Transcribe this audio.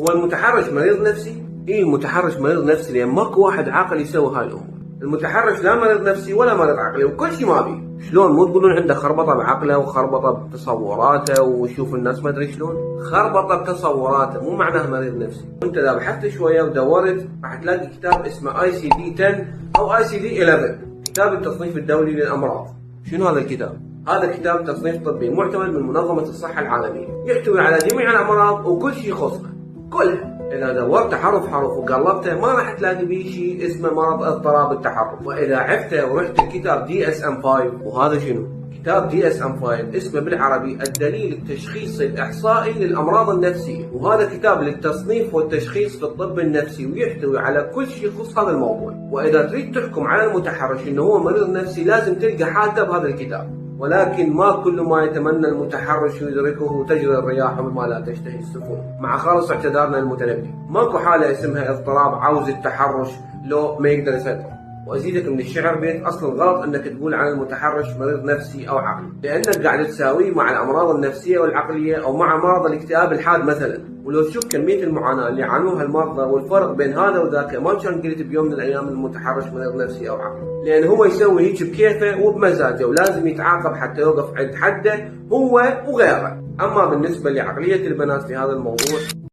هو المتحرش مريض نفسي؟ ايه المتحرش مريض نفسي لان ماكو واحد عاقل يسوي هاي الامور. المتحرش لا مريض نفسي ولا مريض عقلي وكل شيء ما بيه. شلون مو تقولون عنده خربطه بعقله وخربطه بتصوراته ويشوف الناس ما ادري شلون؟ خربطه بتصوراته مو معناه مريض نفسي. انت اذا بحثت شويه ودورت راح تلاقي كتاب اسمه ICD-10 او ICD-11، كتاب التصنيف الدولي للامراض. شنو هذا الكتاب؟ هذا كتاب تصنيف طبي معتمد من منظمه الصحه العالميه، يحتوي على جميع الامراض وكل شيء يخصها كلها. إذا دورت حرف حرف وقلبته ما راح تلاقي بيه شيء اسمه مرض اضطراب التحرش. وإذا عفته ورحت الكتاب DSM-5، وهذا شنو؟ كتاب DSM-5 اسمه بالعربي الدليل التشخيصي الإحصائي للأمراض النفسية، وهذا كتاب للتصنيف والتشخيص في الطب النفسي ويحتوي على كل شيء يخص هذا الموضوع. وإذا تريد تحكم على المتحرش إنه هو مريض نفسي لازم تلقى حالته بهذا الكتاب. ولكن ما كل ما يتمنى المتحرش يدركه تجري الرياح بما لا تشتهي السفن. مع خالص اعتذارنا المتنبي، ماكو حالة اسمها اضطراب عاوز التحرش لو ما يقدر يسيطر. وازيدك من الشعر بيت اصل الغلط انك تقول عن المتحرش مريض نفسي او عقلي، لانك قاعد تساويه مع الامراض النفسيه والعقليه او مع مرض الاكتئاب الحاد مثلا. ولو تشوف كميه المعاناه اللي يعانوها المرضى والفرق بين هذا وذاك ما كان قلت بيوم من الايام المتحرش مريض نفسي او عقلي، لان هو يسوي هيك بكيفه وبمزاجه ولازم يتعاقب حتى يوقف عند حده هو وغيره. اما بالنسبه لعقليه البنات في هذا الموضوع